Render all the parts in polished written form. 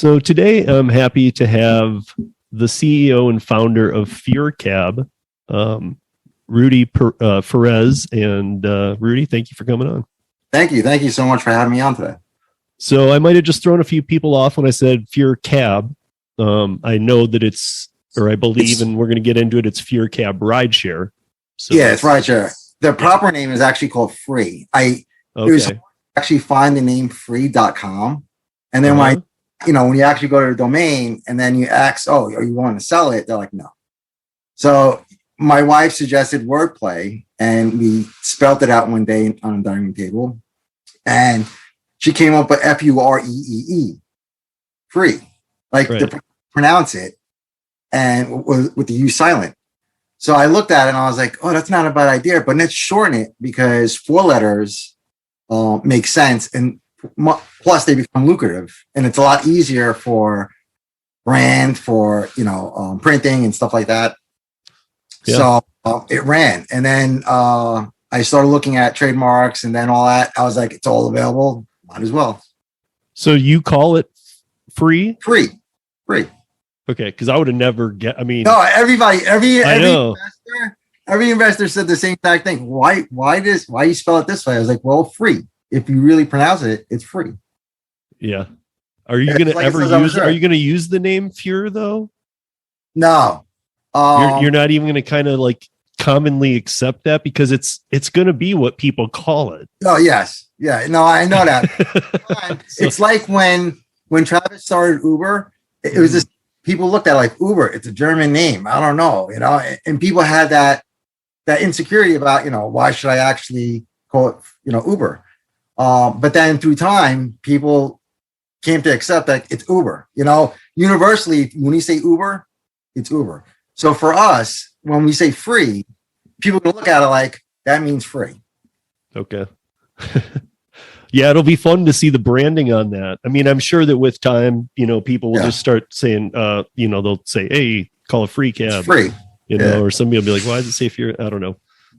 So today I'm happy to have the CEO and founder of Fure Cab, Rudy Perez. And Rudy, thank you for coming on. Thank you. Thank you so much for having me on today. So I might have just thrown a few people off when I said Fure Cab. I know that I believe, and we're going to get into it, it's Fure Cab Rideshare. So yeah, it's Rideshare. The proper name is actually called Free. It was actually find the name free.com. And then when you actually go to the domain and then you ask, oh, are you wanting to sell it? They're like, no. So my wife suggested wordplay and we spelled it out one day on a dining table. And she came up with F-U-R-E-E-E, free, to pronounce it, and with the U silent. So I looked at it and I was like, oh, that's not a bad idea, but let's shorten it because 4 letters make sense. And plus they become lucrative and it's a lot easier for brand, for, printing and stuff like that. Yeah. So it ran. And then I started looking at trademarks and then all that. I was like, it's all available. Might as well. So you call it free? Free. Okay, because I would have never no, every investor said the same exact thing. Why you spell it this way? I was like, well, free. If you really pronounce it, it's free. Yeah. Are you going to use the name Fure though? No. You're not even going to kind of like commonly accept that because it's going to be what people call it. Oh, yes. Yeah. No, I know that. It's like when Travis started Uber, it was just people looked at it like Uber. It's a German name. I don't know, and people had that insecurity about, why should I actually call it, Uber? But then through time, people came to accept that it's Uber. Universally, when you say Uber, it's Uber. So for us, when we say free, people can look at it like that means free. Okay. Yeah, it'll be fun to see the branding on that. I mean, I'm sure that with time, people will just start saying, they'll say, hey, call a free cab. It's free. Or somebody will be like, why does it say Fure? I don't know.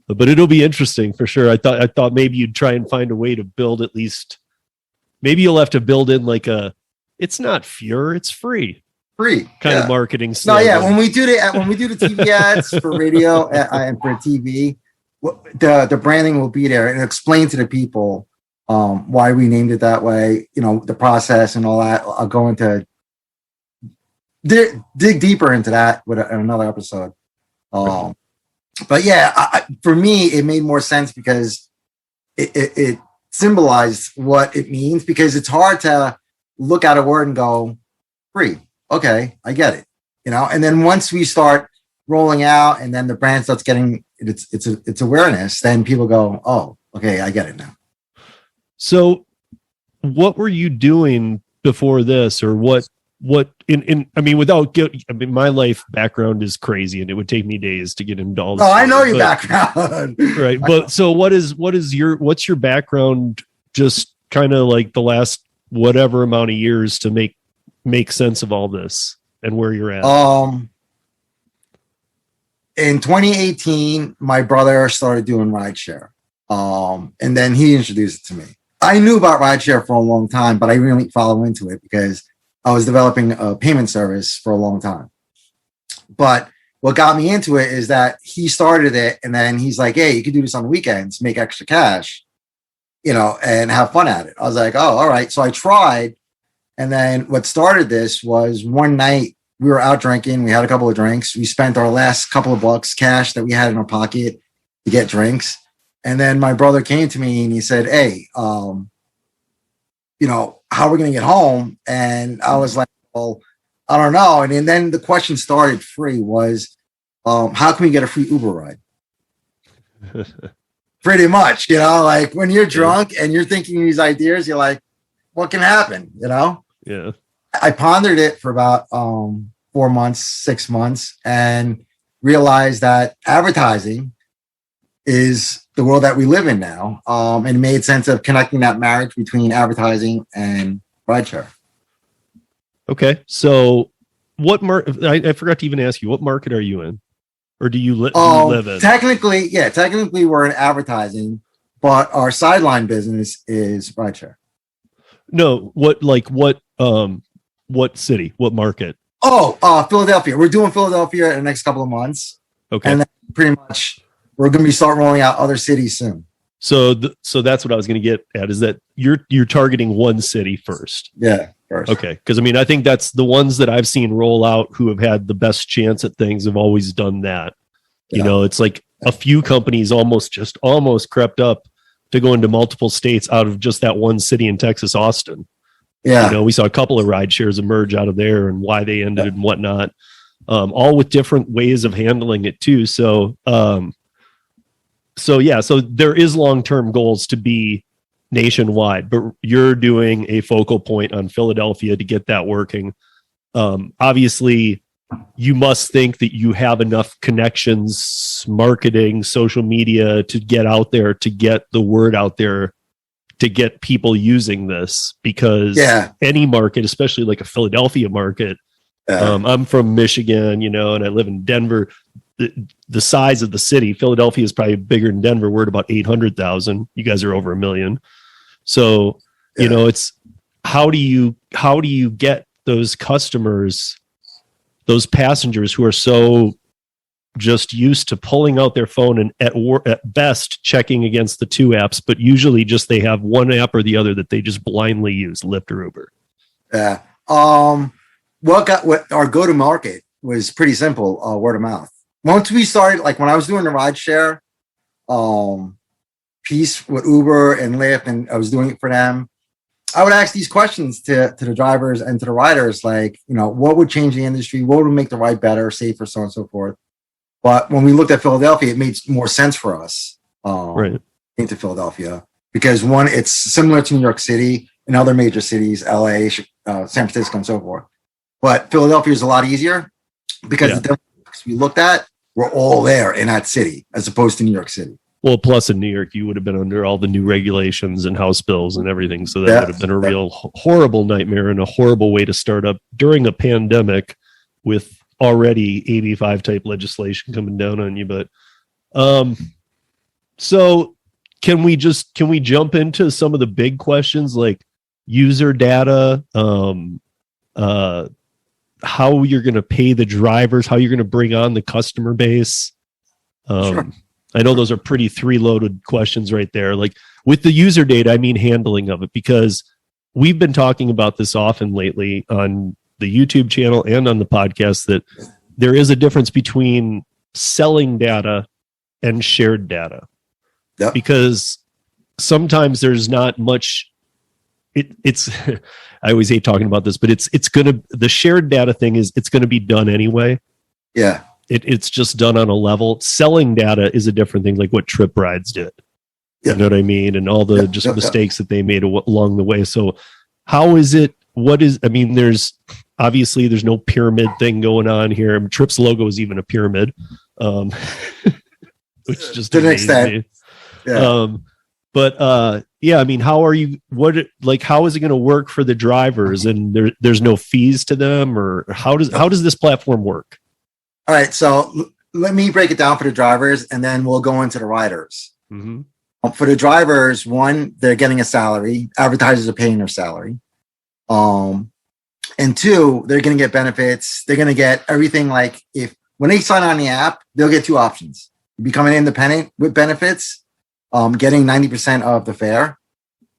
But it'll be interesting for sure. I thought maybe you'd try and find a way to build at least, maybe you'll have to build in like it's not Fure, it's free kind of marketing slogan. No, yeah. When we do the TV ads for radio and for TV, the branding will be there and explain to the people why we named it that way, the process and all that. I'll go into dig deeper into that with another episode. But yeah, for me, it made more sense because it symbolized what it means, because it's hard to look at a word and go free. Okay, I get it. And then once we start rolling out and then the brand starts getting its awareness, then people go, oh, okay, I get it now. So what were you doing before this, or what my life background is crazy and it would take me days to get into all this. I know your background. Right. But so what's your background, just kind of like the last whatever amount of years to make sense of all this and where you're at? In 2018, my brother started doing rideshare. And then he introduced it to me. I knew about rideshare for a long time, but I really follow into it because I was developing a payment service for a long time. But what got me into it is that he started it and then he's like, hey, you can do this on the weekends, make extra cash, and have fun at it. I was like, oh, all right. So I tried. And then what started this was one night we were out drinking. We had a couple of drinks. We spent our last couple of bucks cash that we had in our pocket to get drinks. And then my brother came to me and he said, hey, how are we going to get home? And I was like, well, I don't know. And then the question started free was, how can we get a free Uber ride? Pretty much, like when you're drunk and you're thinking these ideas, you're like, what can happen? Yeah. I pondered it for about 4 months, 6 months, and realized that advertising is the world that we live in now. And it made sense of connecting that marriage between advertising and rideshare. Okay. So what market, I forgot to even ask you, what market are you in? Or do you live in? Technically we're in advertising, but our sideline business is rideshare. No, what What city? What market? Philadelphia. We're doing Philadelphia in the next couple of months. Okay. And then pretty much we're going to be start rolling out other cities soon. So that's what I was going to get at, is that you're targeting one city first. Yeah, first. Okay. Because I mean, I think that's the ones that I've seen roll out who have had the best chance at things have always done that. Yeah. You know, it's like a few companies almost crept up to go into multiple states out of just that one city in Texas, Austin. Yeah. You know, we saw a couple of ride shares emerge out of there and why they ended and whatnot, all with different ways of handling it too. So there is long-term goals to be nationwide, but you're doing a focal point on Philadelphia to get that working. Obviously, you must think that you have enough connections, marketing, social media to get out there, to get the word out there, to get people using this, because any market, especially like a Philadelphia market, I'm from Michigan, you know, and I live in Denver. The size of the city, Philadelphia is probably bigger than Denver. We're at about 800,000. You guys are over 1 million. So, you know, it's how do you get those customers, those passengers who are so just used to pulling out their phone and at best checking against the two apps, but usually just they have one app or the other that they just blindly use, Lyft or Uber. Yeah. What our go to market was pretty simple, word of mouth. Once we started, like when I was doing the rideshare piece with Uber and Lyft, and I was doing it for them, I would ask these questions to the drivers and to the riders, like, you know, what would change the industry? What would make the ride better, safer, so on and so forth. But when we looked at Philadelphia, it made more sense for us into Philadelphia because, one, it's similar to New York City and other major cities, LA, San Francisco, and so forth. But Philadelphia is a lot easier because the demographics we looked at were all there in that city as opposed to New York City. Well, plus in New York, you would have been under all the new regulations and House bills and everything. So that would have been a real horrible nightmare and a horrible way to start up during a pandemic with already AB5 type legislation coming down on you. But so can we jump into some of the big questions like user data, how you're going to pay the drivers, how you're going to bring on the customer base? Sure. I know those are pretty 3 loaded questions right there. Like with the user data, I mean handling of it, because we've been talking about this often lately on the YouTube channel and on the podcast, that there is a difference between selling data and shared data. Yep. Because sometimes there's not much. It's I always hate talking about this, but the shared data thing it's going to be done anyway. Yeah. It's just done on a level. Selling data is a different thing, like what Trip Rides did. Yep. You know what I mean? And all the mistakes that they made along the way. So how is it? There's obviously there's no pyramid thing going on here. Trip's logo is even a pyramid, which just to an extent. Yeah. How are you? How is it going to work for the drivers? And there's no fees to them, or how does this platform work? All right, so let me break it down for the drivers, and then we'll go into the riders. Mm-hmm. For the drivers, one, they're getting a salary. Advertisers are paying their salary. And two, they're going to get benefits. They're going to get everything. Like when they sign on the app, they'll get 2 options: you become an independent with benefits, getting 90% of the fare,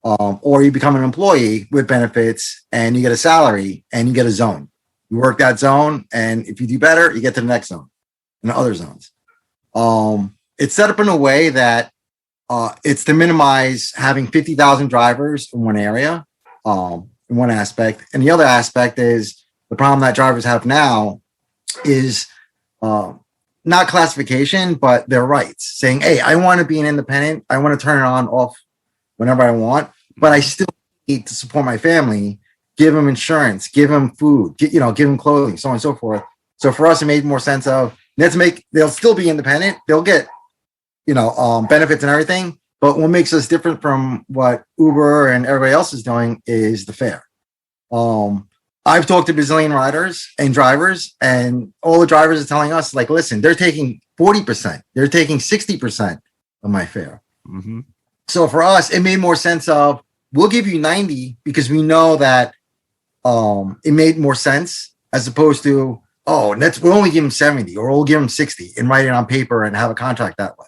or you become an employee with benefits and you get a salary and you get a zone. You work that zone, and if you do better, you get to the next zone and the other zones. It's set up in a way that it's to minimize having 50,000 drivers in one area, in one aspect. And the other aspect is the problem that drivers have now is not classification, but their rights, saying, hey, I want to be an independent. I want to turn it on, off whenever I want, but I still need to support my family. Give them insurance, give them food, give them clothing, so on and so forth. So for us, it made more sense of they'll still be independent. They'll get, benefits and everything. But what makes us different from what Uber and everybody else is doing is the fare. I've talked to Brazilian riders and drivers, and all the drivers are telling us, like, listen, they're taking 40%. They're taking 60% of my fare. Mm-hmm. So for us, it made more sense of, we'll give you 90 because we know that it made more sense as opposed to, we'll only give them 70 or we'll give them 60 and write it on paper and have a contract that way.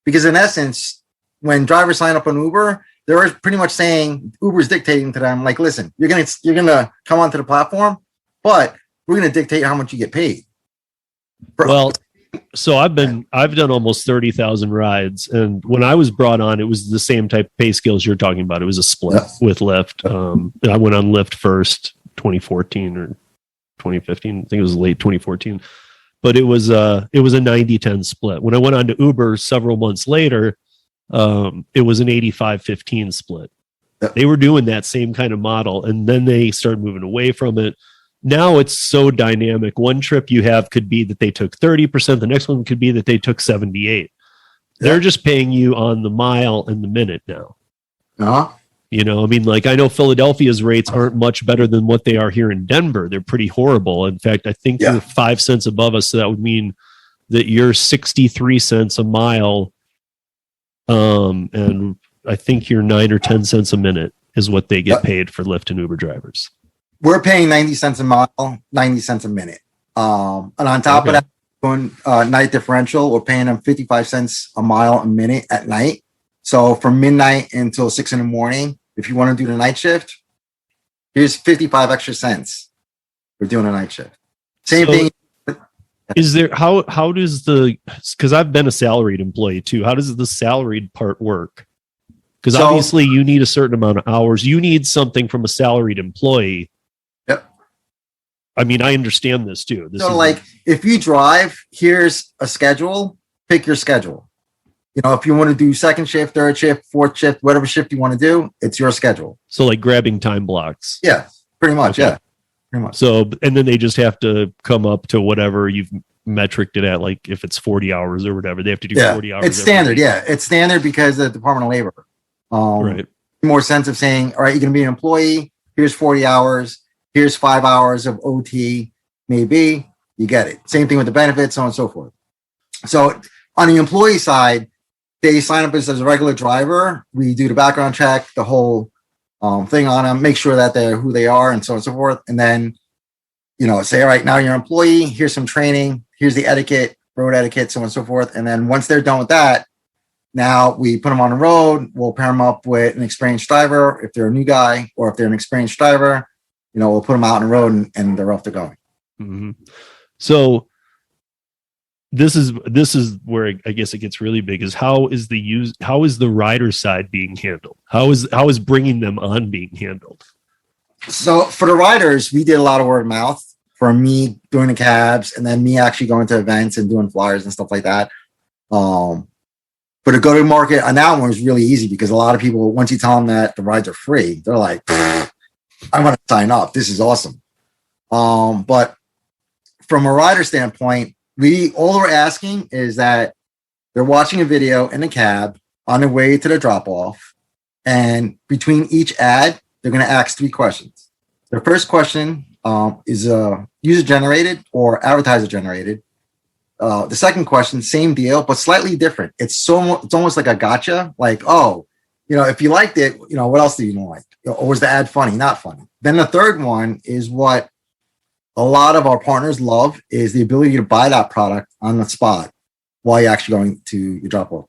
Because in essence, when drivers sign up on Uber, they're pretty much saying Uber's dictating to them, like, listen, you're gonna come onto the platform, but we're gonna dictate how much you get paid. Well, so I've done almost 30,000 rides, and when I was brought on, it was the same type of pay scales you're talking about. It was a split with Lyft. I went on Lyft first, 2014 or 2015. I think it was late 2014, but it was a 90-10 split. When I went on to Uber several months later, it was an 85-15 split. They were doing that same kind of model, and then they started moving away from it. Now it's so dynamic. One trip you have could be that they took 30%. The next one could be that they took 78. They're just paying you on the mile and the minute now. You know, I mean, like, I know Philadelphia's rates aren't much better than what they are here in Denver. They're pretty horrible. In fact, I think you're 5 cents above us. So that would mean that you're 63 cents a mile. And I think you're 9 or 10 cents a minute is what they get paid for Lyft and Uber drivers. We're paying 90 cents a mile, 90 cents a minute. And on top of that, going night differential, we're paying them 55 cents a mile a minute at night. So from midnight until 6 in the morning, if you want to do the night shift, here's 55 extra cents for doing a night shift. Same thing. Is there, how does because I've been a salaried employee too. How does the salaried part work? Because obviously you need a certain amount of hours. You need something from a salaried employee. I mean, I understand this too. If you drive, here's a schedule, pick your schedule. You know, if you want to do second shift, third shift, fourth shift, whatever shift you want to do, it's your schedule. So like grabbing time blocks. Yeah, pretty much. Okay. Yeah, pretty much. So, and then they just have to come up to whatever you've metriced it at. Like if it's 40 hours or whatever, they have to do 40 hours. It's standard. Yeah, it's standard because of the Department of Labor. Right. More sense of saying, all right, you're going to be an employee. Here's 40 hours. Here's 5 hours of OT, maybe. You get it. Same thing with the benefits, so on and so forth. So on the employee side, they sign up as a regular driver. We do the background check, the whole thing on them, make sure that they're who they are, and so on and so forth. And then, you know, say, all right, now you're an employee. Here's some training. Here's the etiquette, road etiquette, so on and so forth. And then once they're done with that, now we put them on the road. We'll pair them up with an experienced driver if they're a new guy, or if they're an experienced driver, you know, we'll put them out on the road and they're off to going. Mm-hmm. So this is where I guess it gets really big, is how is the rider side being handled? How is bringing them on being handled? So for the riders, we did a lot of word of mouth for me doing the cabs, and then me actually going to events and doing flyers and stuff like that. But to go to market on that one was really easy because a lot of people, once you tell them that the rides are free, they're like, I want to sign up. This is awesome. But from a rider standpoint, all we're asking is that they're watching a video in a cab on their way to the drop off. And between each ad, they're going to ask 3 questions. The first question is user generated or advertiser generated. The second question, same deal, but slightly different. It's almost like a gotcha. Like, oh, you know, if you liked it, you know, what else do you like? Or was the ad funny? Not funny. Then the third one is what a lot of our partners love, is the ability to buy that product on the spot while you're actually going to your drop off.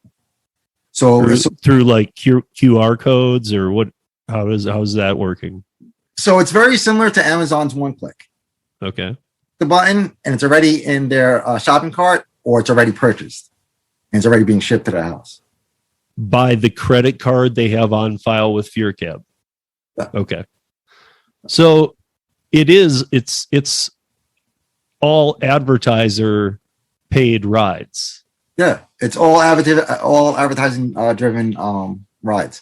So through like QR codes, or what? How is that working? So it's very similar to Amazon's One Click. Okay. The button, and it's already in their shopping cart, or it's already purchased and it's already being shipped to their house by the credit card they have on file with Fure Cab. Yeah. Okay. So it's all advertiser paid rides. Yeah, it's all advertising driven rides.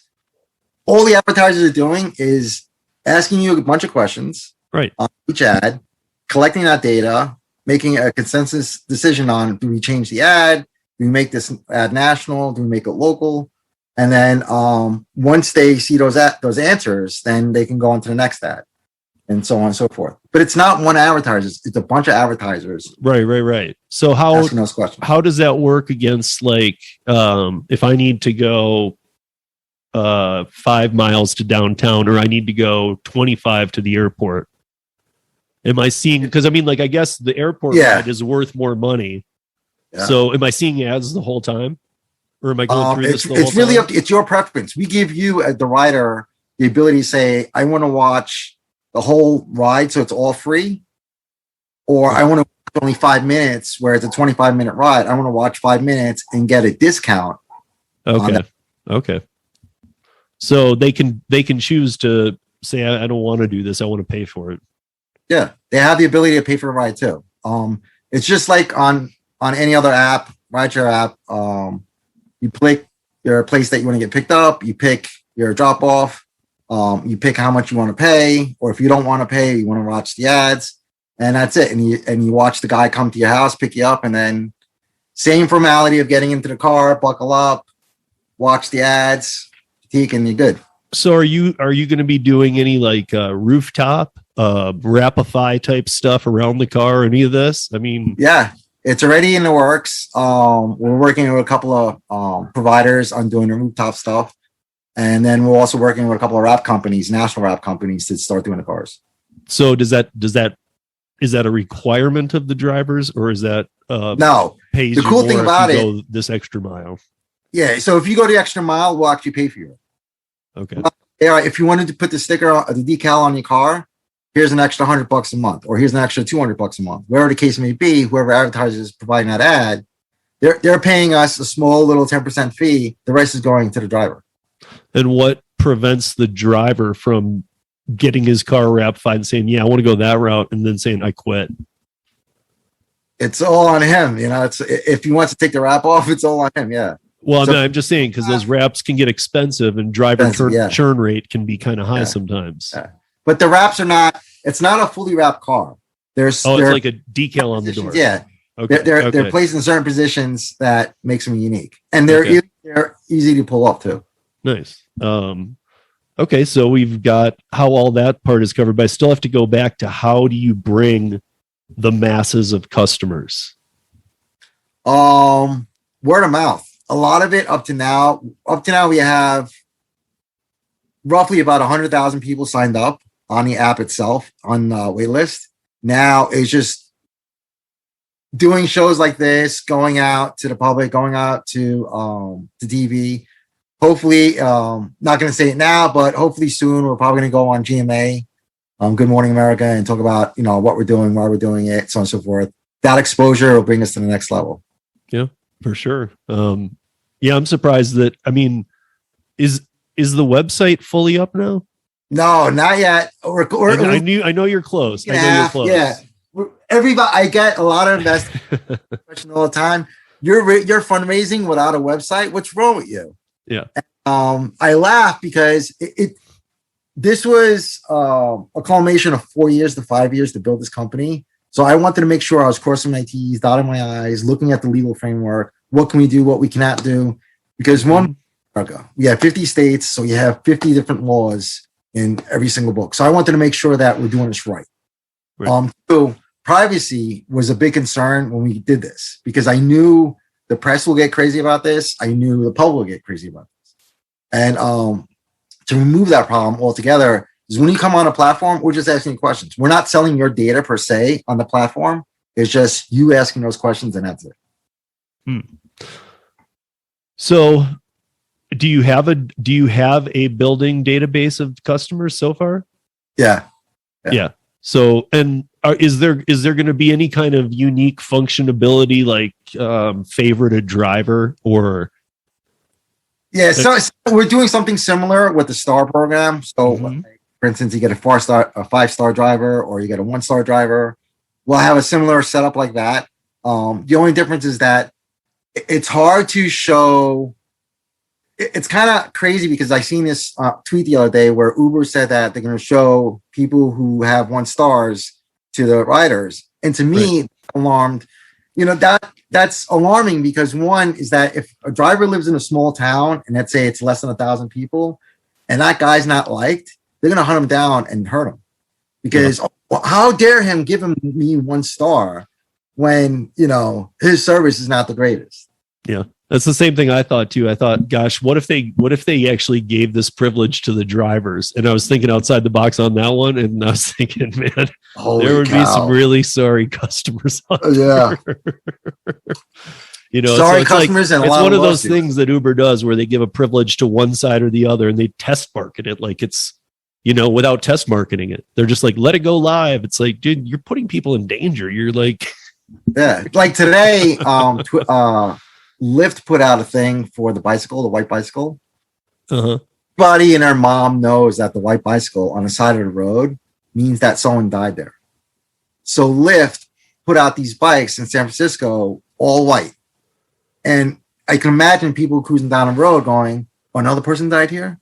All the advertisers are doing is asking you a bunch of questions, right, on each ad, collecting that data, making a consensus decision on, do we change the ad? Do we make this ad national? Do we make it local? And then once they see those answers, then they can go on to the next ad, and so on and so forth. But it's not one advertiser; it's a bunch of advertisers. Right. So how does that work against, like, if I need to go 5 miles to downtown, or I need to go 25 to the airport? Am I seeing, because I mean, like, I guess the airport ride is worth more money. Yeah. So am I seeing ads the whole time? Or am I going through this the whole time? It's really up to, it's your preference. We give you, as the rider, the ability to say, I want to watch the whole ride, so it's all free. Or I want to watch only 5 minutes, where it's a 25-minute ride. I want to watch 5 minutes and get a discount. Okay. So they can choose to say, I don't want to do this. I want to pay for it. Yeah, they have the ability to pay for a ride too. It's just like on any other app, rideshare app. You pick your place that you want to get picked up. You pick your drop off. You pick how much you want to pay, or if you don't want to pay, you want to watch the ads, and that's it. And you watch the guy come to your house, pick you up, and then same formality of getting into the car, buckle up, watch the ads, critique, and you're good. So are you going to be doing any like rooftop, Rapify type stuff around the car? Any of this? I mean, yeah, it's already in the works. We're working with a couple of providers on doing the rooftop stuff, and then we're also working with a couple of wrap companies, national wrap companies, to start doing the cars. So is that a requirement of the drivers, or is that no? Pays the cool thing about it, this extra mile. Yeah, so if you go the extra mile, we'll actually pay for you. Okay. If you wanted to put the sticker, the decal on your car, here's an extra $100 a month, or here's an extra $200 a month, wherever the case may be. Whoever advertises providing that ad, they're paying us a small little 10% fee. The rest is going to the driver. And what prevents the driver from getting his car Rapfied and saying, "Yeah, I want to go that route," and then saying, "I quit"? It's all on him. It's if he wants to take the wrap off, it's all on him. Yeah. Well, so, I'm just saying, because those wraps can get expensive, and driver churn rate can be kind of high sometimes. Yeah. But the wraps it's not a fully wrapped car. It's like a decal on the door. Yeah. Okay. They're placed in certain positions that makes them unique. And they're easy to pull up too. Nice. Okay, so we've got how all that part is covered, but I still have to go back to how do you bring the masses of customers? Word of mouth. A lot of it up to now, we have roughly about 100,000 people signed up on the app itself on wait list. Now it's just doing shows like this, going out to the public, going out to TV. Hopefully, not going to say it now, but hopefully soon we're probably going to go on GMA, Good Morning America, and talk about what we're doing, why we're doing it, so on and so forth. That exposure will bring us to the next level. Yeah, for sure. Yeah, I'm surprised that. I mean, is the website fully up now? No, not yet. I know you're close. Yeah, everybody. I get a lot of investors question all the time. You're fundraising without a website. What's wrong with you? Yeah. I laugh because this was a culmination of 4 years to 5 years to build this company. So I wanted to make sure I was crossing my T's, dotting my I's, looking at the legal framework. What can we do? What we cannot do? Because we have 50 states, so you have 50 different laws in every single book. So I wanted to make sure that we're doing this right. So privacy was a big concern when we did this, because I knew the press will get crazy about this. I knew the public will get crazy about this. And to remove that problem altogether is when you come on a platform, we're just asking questions. We're not selling your data per se on the platform. It's just you asking those questions, and that's it. So do you have a building database of customers so far? Yeah. So, and is there going to be any kind of unique functionality, like favorite a driver or? Yeah, so we're doing something similar with the star program. So, for instance, you get a 5-star driver, or you get a 1-star driver. We'll have a similar setup like that. The only difference is that it's hard to show. It's kind of crazy because I seen this tweet the other day where Uber said that they're going to show people who have 1 stars to the riders. And to me, alarmed, that's alarming, because one is that if a driver lives in a small town, and let's say it's less than 1,000 people, and that guy's not liked, they're going to hunt him down and hurt him, because how dare him give me 1 star when, his service is not the greatest. Yeah. That's the same thing I thought too. I thought, gosh, what if they actually gave this privilege to the drivers? And I was thinking outside the box on that one, and I was thinking, man, there would be some really sorry customers out there. You know, sorry it's customers, and it's one of those things that Uber does where they give a privilege to one side or the other, and they test market it like it's, you know, without test marketing it. They're just like, let it go live. It's like, dude, you're putting people in danger. You're like, yeah, like today, Lyft put out a thing for the bicycle, the white bicycle. Everybody and their mom knows that the white bicycle on the side of the road means that someone died there. So Lyft put out these bikes in San Francisco, all white. And I can imagine people cruising down the road going, oh, another person died here?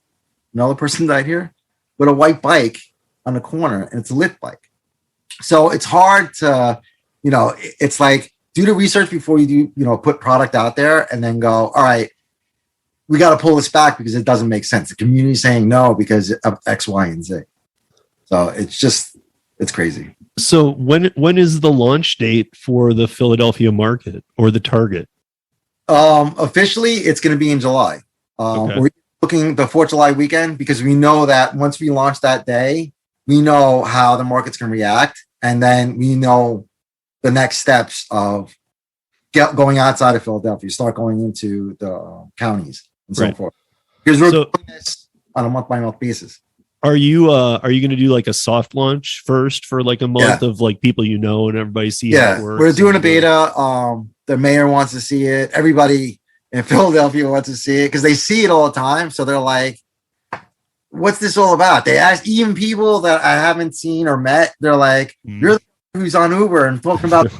Another person died here? With a white bike on the corner, and it's a Lyft bike. So it's hard to, you know, it's like, do the research before you do, you know, put product out there and then go, all right, we got to pull this back because it doesn't make sense. The community is saying no because of X, Y, and Z. So it's crazy. So when is the launch date for the Philadelphia market or the Target? Officially, it's going to be in July. We're looking the 4th of July weekend because we know that once we launch that day, we know how the market's going to react. And then we know the next steps of going outside of Philadelphia, start going into the counties and so forth. Because we're doing this on a month-by-month basis. Are you going to do like a soft launch first for like a month of like people you know and everybody see how it works? We're doing a beta. The mayor wants to see it. Everybody in Philadelphia wants to see it because they see it all the time. So they're like, what's this all about? They ask even people that I haven't seen or met. They're like, you're the who's on Uber and talking about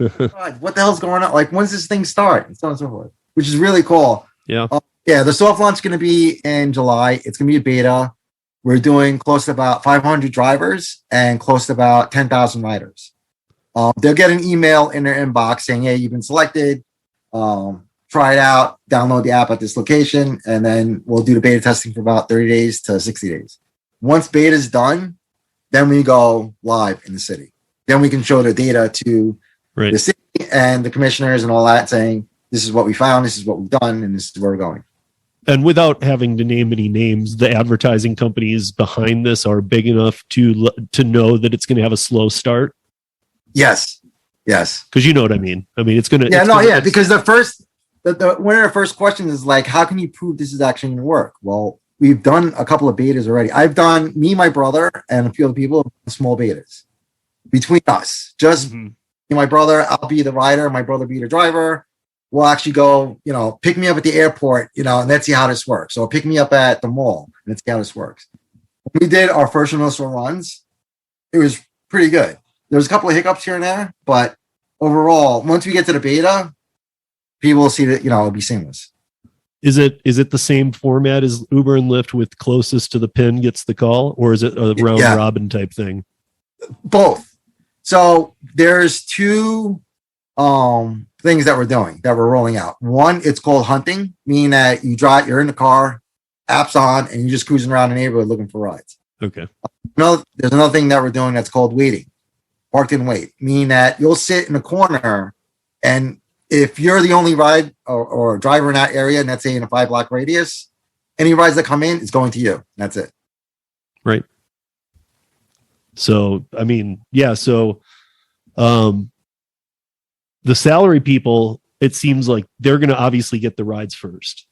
what the hell's going on? Like, when's this thing start? And so on and so forth, which is really cool. Yeah. The soft launch is going to be in July. It's going to be a beta. We're doing close to about 500 drivers and close to about 10,000 riders. They'll get an email in their inbox saying, hey, you've been selected. Try it out, download the app at this location, and then we'll do the beta testing for about 30 days to 60 days. Once beta is done, then we go live in the city. Then we can show the data to the city and the commissioners and all that, saying, this is what we found, this is what we've done, and this is where we're going. And without having to name any names, the advertising companies behind this are big enough to know that it's going to have a slow start. Yes. Because you know what I mean. I mean, it's going to. Because one of the first questions is like, how can you prove this is actually going to work? Well, we've done a couple of betas already. I've done, me, my brother, and a few other people, small betas between us. Just me, my brother, I'll be the rider, my brother be the driver. We'll actually go, pick me up at the airport, and let's see how this works. So pick me up at the mall and let's see how this works. When we did our first initial runs, it was pretty good. There was a couple of hiccups here and there, but overall, once we get to the beta, people will see that, it'll be seamless. Is it the same format as Uber and Lyft with closest to the pin gets the call, or is it a round robin type thing? Both. So there's two things that we're rolling out. One, it's called hunting, meaning that you're in the car, apps on, and you're just cruising around the neighborhood looking for rides. Okay. There's another thing that we're doing that's called waiting, parked and wait, meaning that you'll sit in a corner, and if you're the only ride or driver in that area, and let's say in a 5-block radius, any rides that come in is going to you. That's it. Right. So, I mean, yeah. So, the salary people, it seems like they're going to obviously get the rides first.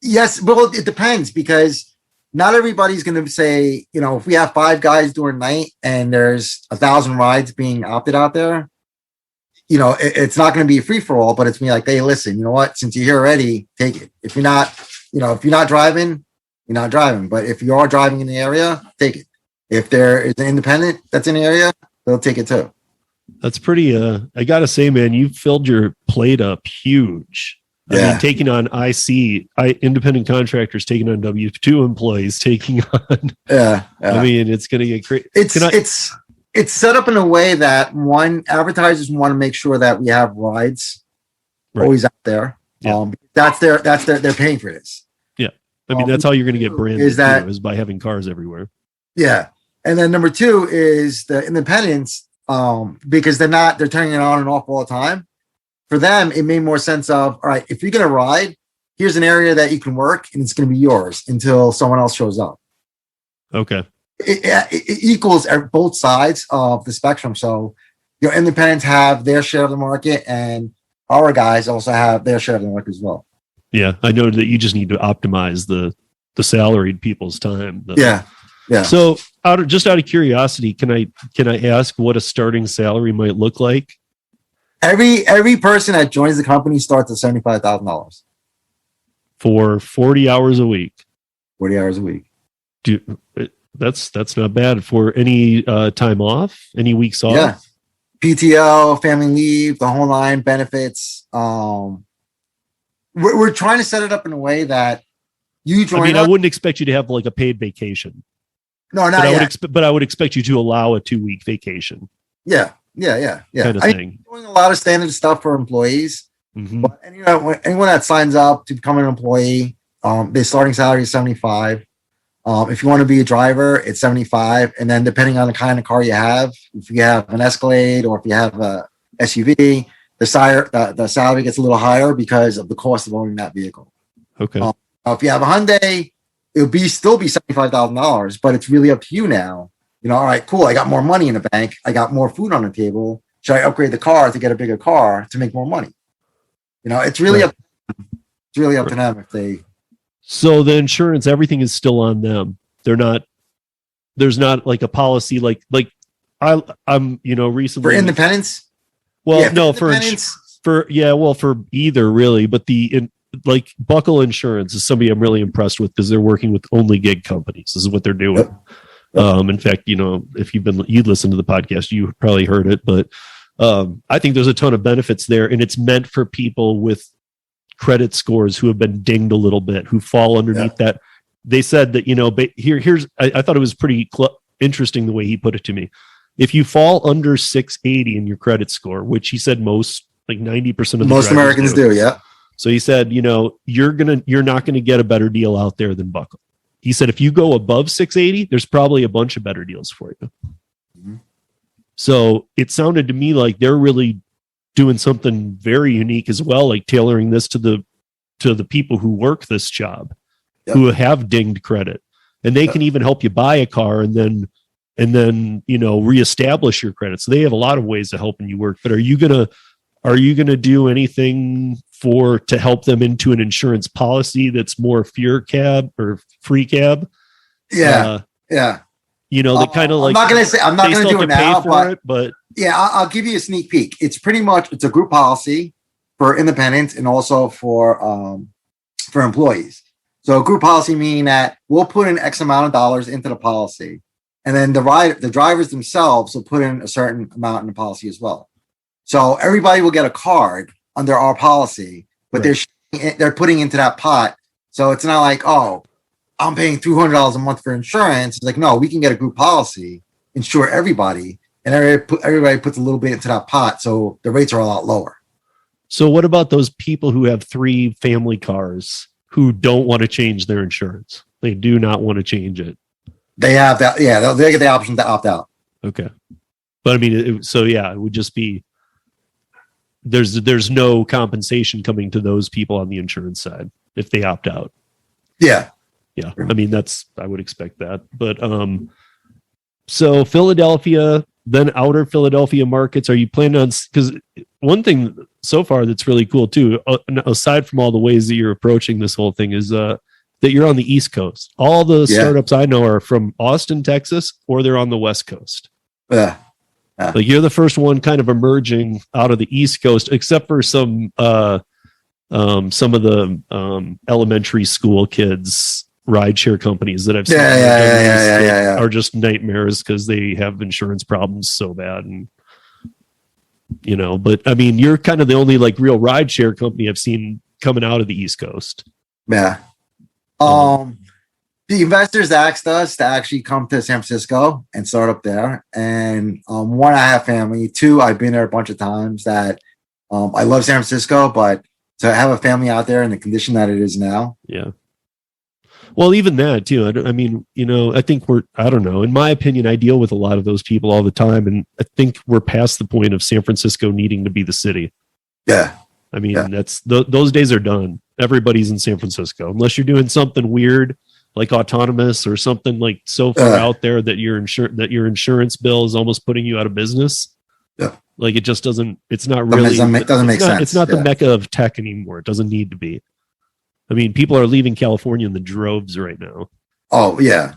Yes. Well, it depends, because not everybody's going to say, if we have 5 guys during night and there's 1,000 rides being opted out there, it's not going to be a free for all, but it's me like, hey, listen, you know what? Since you're here already, take it. If you're not driving, you're not driving. But if you are driving in the area, take it. If there is an independent that's in the area, they'll take it too. That's pretty, I got to say, man, you've filled your plate up huge. I mean, taking on independent contractors, taking on W-2 employees, taking on, I mean, it's going to get crazy. It's set up in a way that advertisers want to make sure that we have rides always out there. Yeah. They're paying for this. Yeah. I mean, that's how you're going to get branded is by having cars everywhere. Yeah. And then number 2 is the independents, because they're turning it on and off all the time. for them, it made more sense of, all right, if you're going to ride, here's an area that you can work and it's going to be yours until someone else shows up. Okay. It equals both sides of the spectrum. So your independents have their share of the market and our guys also have their share of the market as well. Yeah. I know that you just need to optimize the salaried people's time. Yeah. So out of curiosity, can I ask what a starting salary might look like? Every person that joins the company starts at $75,000 for 40 hours a week. 40 hours a week. That's not bad. For any time off, any weeks off. Yeah. PTO, family leave, the whole line, benefits. We're trying to set it up in a way that you join. I wouldn't expect you to have like a paid vacation. No, not yet. But I would expect you to allow a 2-week vacation. Yeah. Kind of thing. Doing a lot of standard stuff for employees. Mm-hmm. But anyone that signs up to become an employee, their starting salary is $75. If you want to be a driver, it's $75. And then depending on the kind of car you have, if you have an Escalade or if you have a SUV, the salary gets a little higher because of the cost of owning that vehicle. Okay. If you have a Hyundai, it'll still be $75,000, but it's really up to you now. All right, cool. I got more money in the bank. I got more food on the table. Should I upgrade the car to get a bigger car to make more money? It's really up. It's really up to them if they. So the insurance, everything is still on them. There's not like a policy like I'm recently for independents. Well, yeah, no, for either really, but like Buckle Insurance is somebody I'm really impressed with because they're working with only gig companies. This is what they're doing. Yep. In fact, if you'd listened to the podcast, you probably heard it, but I think there's a ton of benefits there, and it's meant for people with credit scores who have been dinged a little bit, who fall underneath that. They said that, I thought it was pretty interesting the way he put it to me. If you fall under 680 in your credit score, which he said most, like 90% of most Americans do. Yeah. So he said, you're not going to get a better deal out there than Buckle. He said, if you go above 680, there's probably a bunch of better deals for you. Mm-hmm. So it sounded to me like they're really doing something very unique as well, like tailoring this to the people who work this job, who have dinged credit, and they can even help you buy a car and then reestablish your credit. So they have a lot of ways of helping you work. But are you gonna do anything to help them into an insurance policy that's more Fure cab or free cab? Yeah. They kind of like. I'm not gonna do it now, but yeah, I'll give you a sneak peek. It's pretty much a group policy for independents and also for employees. So a group policy meaning that we'll put in X amount of dollars into the policy, and then the drivers themselves will put in a certain amount in the policy as well. So everybody will get a card under our policy, but they're putting into that pot. So it's not like, oh, I'm paying $200 a month for insurance. It's like, no, we can get a group policy, insure everybody, and everybody puts a little bit into that pot. So the rates are a lot lower. So what about those people who have 3 family cars who don't want to change their insurance? They do not want to change it. They have that. Yeah, they get the option to opt out. Okay. But I mean, it would just be, there's no compensation coming to those people on the insurance side if they opt out. Yeah. Yeah. I mean, I would expect that. But so Philadelphia, then outer Philadelphia markets, are you planning on, because one thing so far that's really cool too, aside from all the ways that you're approaching this whole thing, is that you're on the East Coast. All the startups I know are from Austin, Texas, or they're on the West Coast. Yeah. Like you're the first one kind of emerging out of the East Coast, except for some of the elementary school kids rideshare companies that I've seen are just nightmares because they have insurance problems so bad. And but I mean, you're kind of the only like real rideshare company I've seen coming out of the East Coast. Yeah. The investors asked us to actually come to San Francisco and start up there. And 1, I have family. 2, I've been there a bunch of times. That I love San Francisco, but to have a family out there in the condition that it is now. Yeah. Well, even that too. I mean, I think I don't know. In my opinion, I deal with a lot of those people all the time. And I think we're past the point of San Francisco needing to be the city. Yeah. I mean, those days are done. Everybody's in San Francisco, unless you're doing something weird like autonomous or something like so far out there that your insurance bill is almost putting you out of business. Yeah. Like it just doesn't. It's not really. It doesn't make sense. It's not the mecca of tech anymore. It doesn't need to be. I mean, people are leaving California in the droves right now. Oh yeah.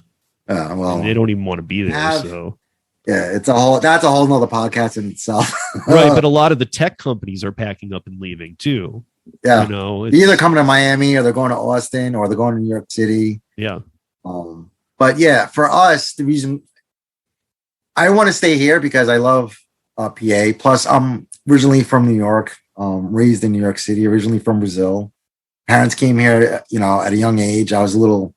Well, and they don't even want to be there. So yeah, that's a whole nother podcast in itself. Right, but a lot of the tech companies are packing up and leaving too. Yeah, you know, they're either coming to Miami or they're going to Austin or they're going to New York City. Yeah. But yeah, for us, the reason I want to stay here because I love PA. Plus, I'm originally from New York, raised in New York City, originally from Brazil. Parents came here, at a young age. I was a little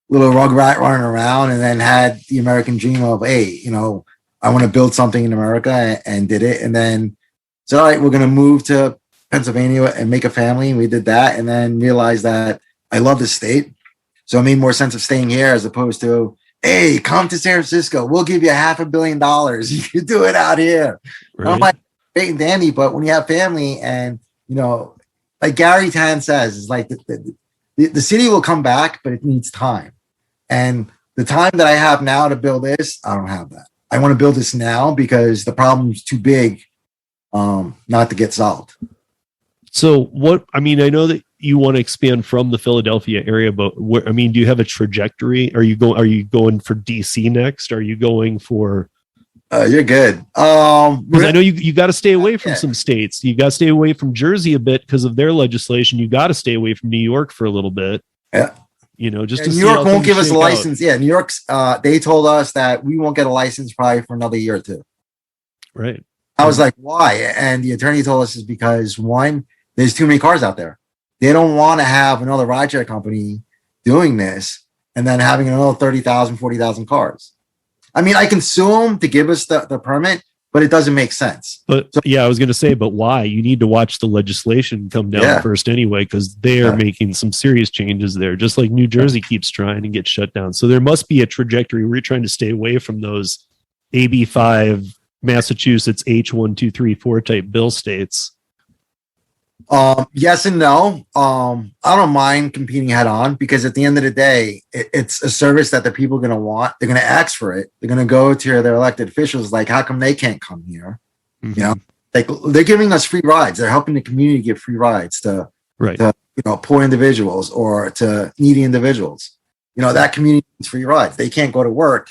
rugrat running around, and then had the American dream of, hey, I want to build something in America, and did it. And then said, all right, we're going to move to Pennsylvania and make a family. And we did that, and then realized that I love the state. So it made more sense of staying here as opposed to, hey, come to San Francisco. We'll give you $500 million. You can do it out here. Right. I'm like, great and dandy, but when you have family and, like Gary Tan says, it's like the city will come back, but it needs time. And the time that I have now to build this, I don't have that. I want to build this now because the problem's too big not to get solved. So I know that you want to expand from the Philadelphia area, but do you have a trajectory? Are you going for DC next? Are you going for? You're good. Because I know you got to stay away from some states. You got to stay away from Jersey a bit because of their legislation. You got to stay away from New York for a little bit. Yeah. Just to New York won't give us a license. Yeah, New York's. They told us that we won't get a license probably for another year or two. Right. I was like, why? And the attorney told us is because one, there's too many cars out there. They don't want to have another rideshare company doing this and then having another 30,000, 40,000 cars. I mean, I can sue them to give us the permit, but it doesn't make sense. But I was going to say, but why? You need to watch the legislation come down first anyway, because they are making some serious changes there, just like New Jersey keeps trying to get shut down. So there must be a trajectory where you're trying to stay away from those AB5 Massachusetts H1, 2, 3, 4 type bill states. Yes and no. I don't mind competing head on because at the end of the day, it's a service that the people are going to want. They're going to ask for it. They're going to go to their elected officials. Like, how come they can't come here? Mm-hmm. Like they're giving us free rides. They're helping the community give free rides to poor individuals or to needy individuals. That community needs free rides. They can't go to work.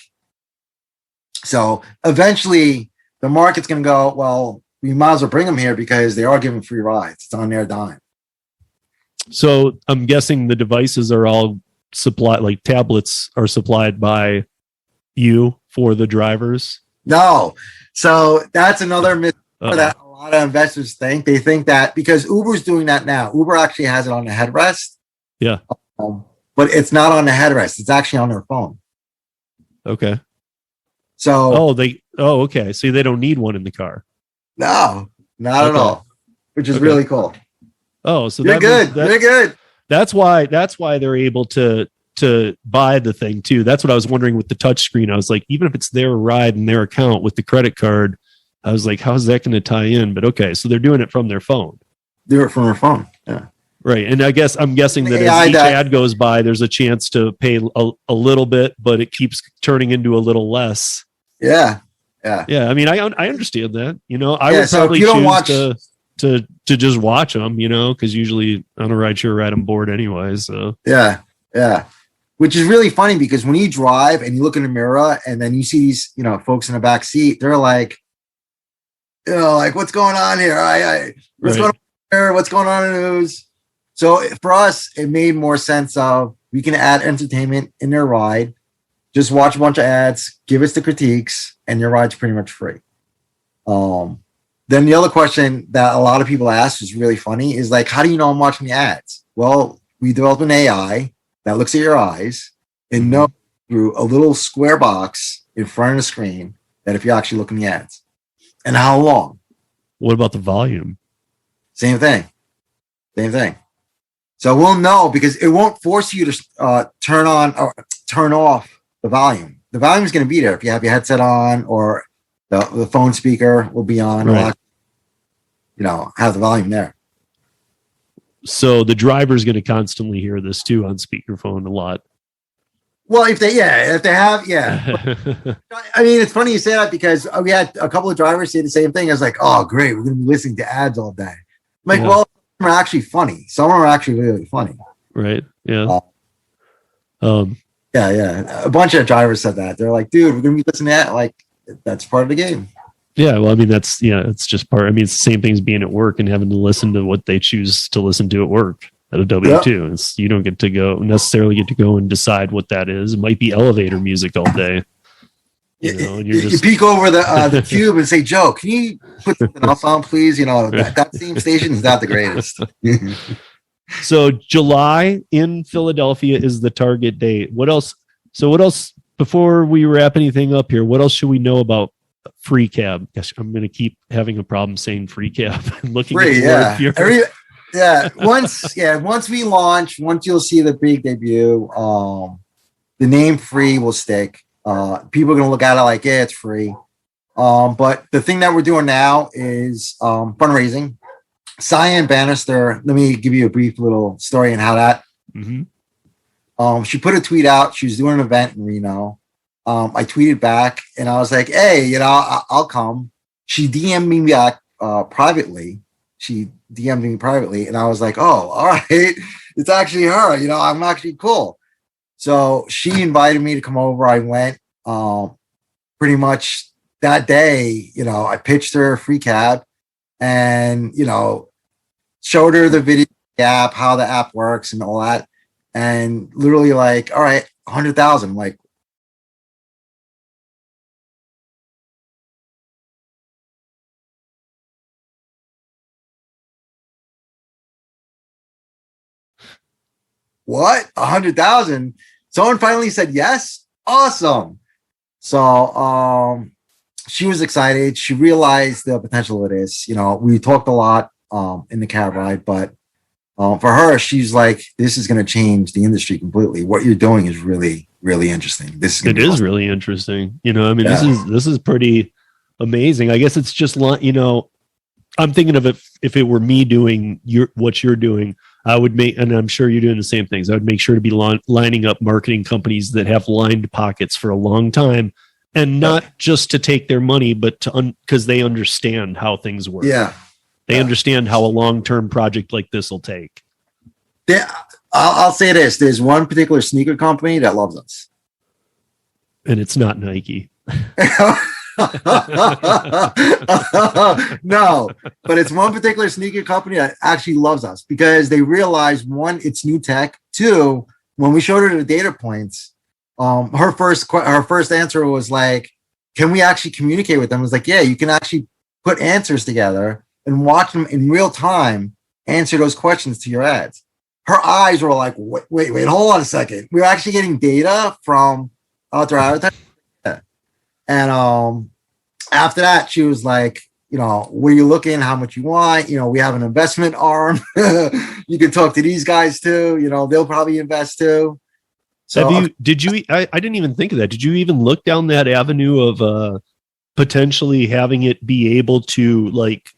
So eventually the market's going to go, well, we might as well bring them here because they are giving free rides. It's on their dime. So I'm guessing the devices are all supplied, like tablets are supplied by you for the drivers? No. So that's another myth that a lot of investors think. They think that because Uber's doing that now. Uber actually has it on the headrest. Yeah. But it's not on the headrest. It's actually on their phone. Okay. So. Okay. So they don't need one in the car. No, not at all, which is really cool. Oh, so you're good. You're good. That's why they're able to buy the thing too. That's what I was wondering with the touch screen. I was like, even if it's their ride and their account with the credit card, I was like, how's that going to tie in? But okay, so they're doing it from their phone. Do it from their phone. Yeah. Right. And I'm guessing that as each ad goes by, there's a chance to pay a little bit, but it keeps turning into a little less. Yeah. Yeah. I mean, I understand that. I would probably choose to just watch them, because usually on a rideshare ride I'm bored anyway. So yeah. Which is really funny because when you drive and you look in the mirror and then you see these, folks in the back seat, they're like, like what's going on here? What's going on here? What's going on in the news? So for us, it made more sense of we can add entertainment in their ride. Just watch a bunch of ads, give us the critiques, and your ride's pretty much free. Then the other question that a lot of people ask is really funny is like, how do you know I'm watching the ads? Well, we developed an AI that looks at your eyes and knows through a little square box in front of the screen that if you're actually looking at the ads. And how long? What about the volume? Same thing. So we'll know because it won't force you to turn on or turn off the volume. The volume is going to be there if you have your headset on or the phone speaker will be on. Right. have the volume there. So the driver's going to constantly hear this too on speakerphone a lot. Well, if they have, I mean, it's funny you say that because we had a couple of drivers say the same thing. I was like, oh, great. We're going to be listening to ads all day. I'm like, well, some are actually funny. Some are actually really funny. Right. Yeah. Yeah. A bunch of drivers said that. They're like, dude, we're going to be listening to that. Like, that's part of the game. Yeah. Well, I mean, it's just part. I mean, it's the same thing as being at work and having to listen to what they choose to listen to at work. At a W2, you don't necessarily get to go and decide what that is. It might be elevator music all day. You peek over the cube and say, Joe, can you put something else on, please? That same station is not the greatest. So July in Philadelphia is the target date. What else? So what else, before we wrap anything up here, what else should we know about free cab? Gosh, I'm going to keep having a problem saying free cab. Looking free, at the word once we launch, once you'll see the big debut, the name Free will stick. People are going to look at it like, yeah, it's free. But the thing that we're doing now is fundraising. Cyan Bannister, let me give you a brief little story on how that. Mm-hmm. She put a tweet out. She was doing an event in Reno. I tweeted back and I was like, hey, I'll come. She DM'd me back privately. And I was like, oh, all right, it's actually her. I'm actually cool. So she invited me to come over. I went. Pretty much that day, I pitched her a free cab and, showed her the video app, how the app works and all that. And literally like, all right, 100,000. Like, what? 100,000? Someone finally said yes. Awesome. So she was excited. She realized the potential of this. We talked a lot in the cab ride, but for her, she's like, this is going to change the industry completely. What you're doing is really, really interesting. It is really interesting. This is pretty amazing. I guess it's just, I'm thinking of it, if it were me doing what you're doing, I would make, and I'm sure you're doing the same things. I would make sure to be lining up marketing companies that have lined pockets for a long time, and not just to take their money, but because they understand how things work. Yeah, they understand how a long-term project like this will take. I'll say this: there's one particular sneaker company that loves us, and it's not Nike. No, but it's one particular sneaker company that actually loves us because they realize, one, it's new tech. Two, when we showed her the data points, her first answer was like, can we actually communicate with them? I was like, yeah, you can actually put answers together and watch them in real time answer those questions to your ads. Her eyes were like, wait, hold on a second. We're actually getting data from outdoor advertising. And after that, she was like, where you looking, how much you want, we have an investment arm. You can talk to these guys too, they'll probably invest too. So I didn't even think of that. Did you even look down that avenue of potentially having it be able to like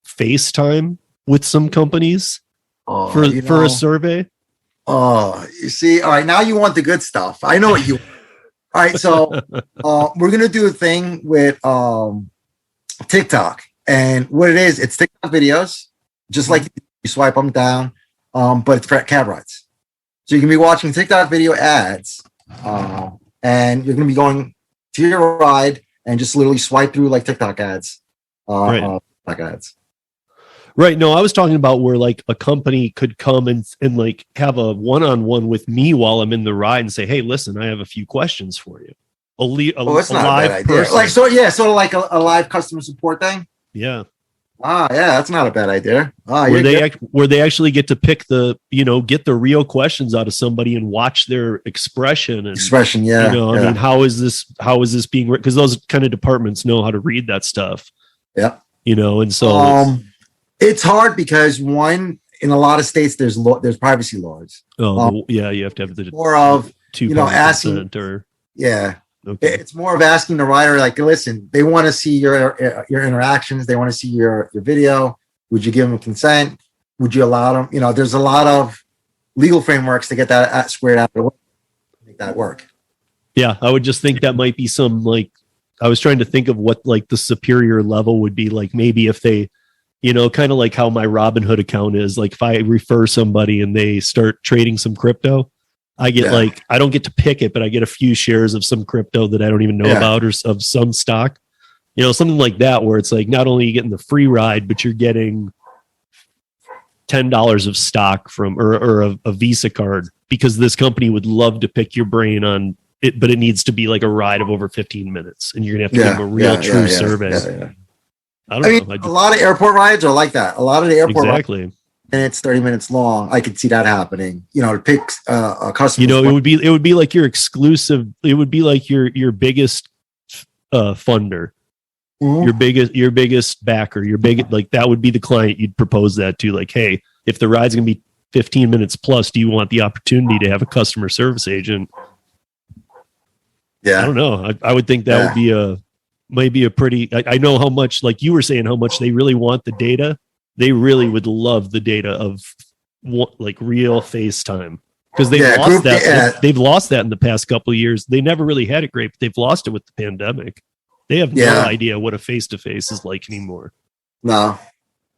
FaceTime with some companies for a survey? Oh, you see, all right, now you want the good stuff. I know what you All right, so we're gonna do a thing with TikTok, and what it is, it's TikTok videos, just like you swipe them down, but it's for cab rides. So you can be watching TikTok video ads, and you're gonna be going to your ride and just literally swipe through like TikTok ads, TikTok ads. Right. No, I was talking about where like a company could come and like have a one-on-one with me while I'm in the ride and say, hey, listen, I have a few questions for you. That's not a bad idea. Like, sort of like a live customer support thing. Yeah. Yeah, that's not a bad idea. Where they actually get to pick get the real questions out of somebody and watch their expression. Yeah. I mean, how is this being, because those kind of departments know how to read that stuff. Yeah. And so it's hard because in a lot of states there's privacy laws. You have to have the more of asking Okay. It's more of asking the rider, like, listen, they want to see your interactions, they want to see your video. Would you give them consent? Would you allow them? You know, there's a lot of legal frameworks to get that squared out of the way, make that work. Yeah, I would just think that might be some, like, I was trying to think of what like the superior level would be, like maybe if they, you know, kind of like how my Robinhood account is, like if I refer somebody and they start trading some crypto, I get like, I don't get to pick it, but I get a few shares of some crypto that I don't even know about, or of some stock, you know, something like that, where it's like, not only are you getting the free ride, but you're getting $10 of stock from, or a Visa card, because this company would love to pick your brain on it, but it needs to be like a ride of over 15 minutes and you're gonna have to give them a real true survey. I don't know. A lot of airport rides are like that. A lot of the airport rides, and it's 30 minutes long. I could see that happening. You know, to pick a customer. You know, it would be like your exclusive. It would be like your biggest funder, your biggest backer, your biggest, like that would be the client you'd propose that to. Like, hey, if the ride's gonna be 15 minutes plus, do you want the opportunity to have a customer service agent? Yeah, I don't know. I would think that would be maybe a pretty. I know how much, like you were saying, how much they really want the data. They really would love the data of like real FaceTime, because they've lost that. They've lost that in the past couple of years. They never really had it great, but they've lost it with the pandemic. They have no idea what a face-to-face is like anymore. No.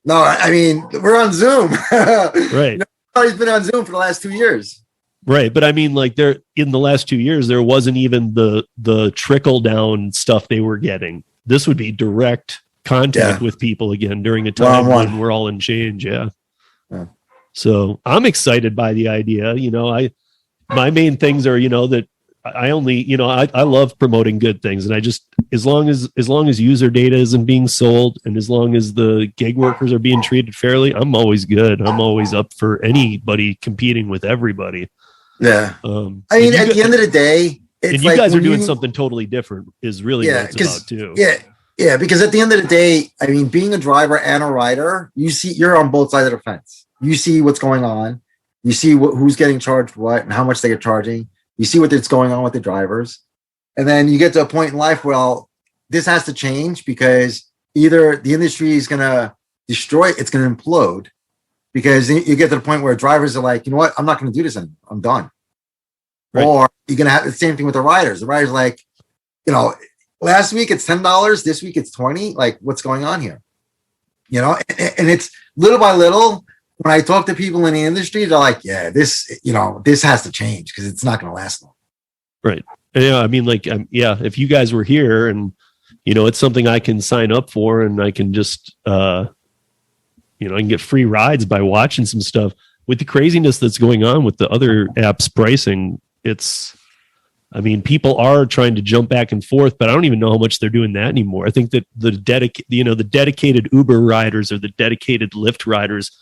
I mean, we're on Zoom, right? Nobody's been on Zoom for the last 2 years. Right. But I mean, like there in the last 2 years, there wasn't even the trickle down stuff they were getting. This would be direct contact with people again during a time when we're all in change. Yeah. So I'm excited by the idea. You know, my main things are, you know, that I only, you know, I love promoting good things. And I just, as long as user data isn't being sold and as long as the gig workers are being treated fairly, I'm always good. I'm always up for anybody competing with everybody. Yeah. I mean, at the end of the day, it's and you guys are doing something totally different is really what it's about too. Yeah. Because at the end of the day, I mean, being a driver and a rider, you're on both sides of the fence. You see what's going on. You see who's getting charged what and how much they are charging. You see what's going on with the drivers. And then you get to a point in life, well, this has to change, because either the industry is going to destroy, it's going to implode. Because you get to the point where drivers are like, you know what, I'm not going to do this anymore. I'm done. Right. Or you're going to have the same thing with the riders. The riders are like, you know, last week it's $10, this week it's $20. Like, what's going on here? You know, and it's little by little. When I talk to people in the industry, they're like, yeah, this has to change because it's not going to last long. Right. Yeah. I mean, like, if you guys were here and, you know, it's something I can sign up for and I can just, you know, I can get free rides by watching some stuff. With the craziness that's going on with the other apps pricing, I mean, people are trying to jump back and forth, but I don't even know how much they're doing that anymore. I think that the dedicated Uber riders or the dedicated Lyft riders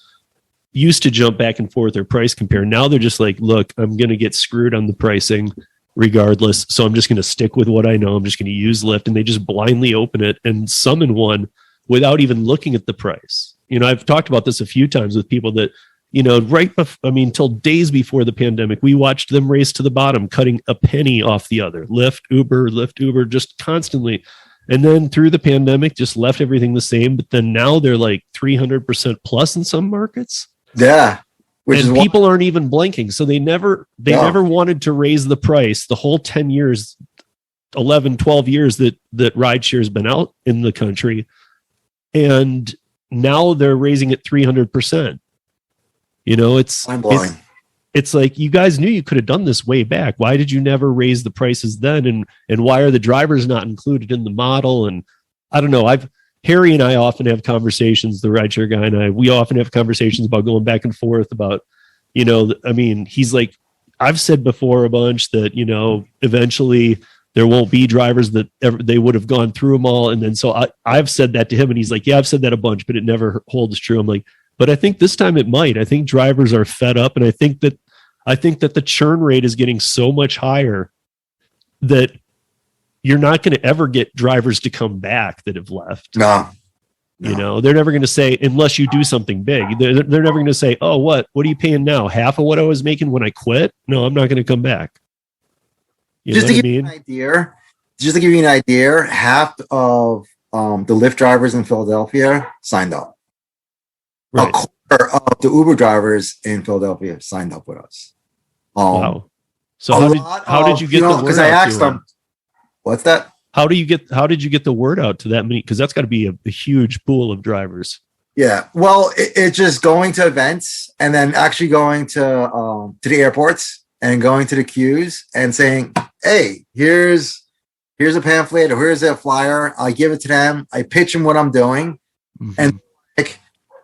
used to jump back and forth or price compare. Now they're just like, look, I'm going to get screwed on the pricing regardless. So I'm just going to stick with what I know. I'm just going to use Lyft. And they just blindly open it and summon one without even looking at the price. You know, I've talked about this a few times with people that, you know, till days before the pandemic, we watched them race to the bottom, cutting a penny off the other. Lyft, Uber, just constantly. And then through the pandemic, just left everything the same. But then now they're like 300% plus in some markets. Yeah. And people aren't even blinking. So they never wanted to raise the price the whole 10 years, 11, 12 years that rideshare has been out in the country. And now they're raising it 300%. You know, it's like, you guys knew you could have done this way back. Why did you never raise the prices then? And why are the drivers not included in the model? And I don't know. Harry and I often have conversations, the rideshare guy and we often have conversations about going back and forth about, you know, I mean, he's like, I've said before a bunch that, you know, eventually there won't be drivers that they would have gone through them all. And then so I've said that to him and he's like, yeah, I've said that a bunch, but it never holds true. I'm like, but I think this time it might. I think drivers are fed up. And I think that the churn rate is getting so much higher that you're not going to ever get drivers to come back that have left. No. You know, they're never going to say, unless you do something big, they're never going to say, oh, what are you paying now? Half of what I was making when I quit? No, I'm not going to come back. Just to give you an idea, half of the Lyft drivers in Philadelphia signed up. a quarter of the Uber drivers in Philadelphia signed up with us. Wow. So how did you get the word out? Because I asked them, what's that? How did you get the word out to that many? Because that's got to be a huge pool of drivers. Yeah. Well, it's just going to events and then actually going to the airports and going to the queues and saying, hey, here's a pamphlet or here's a flyer. I give it to them. I pitch them what I'm doing. Mm-hmm. And like,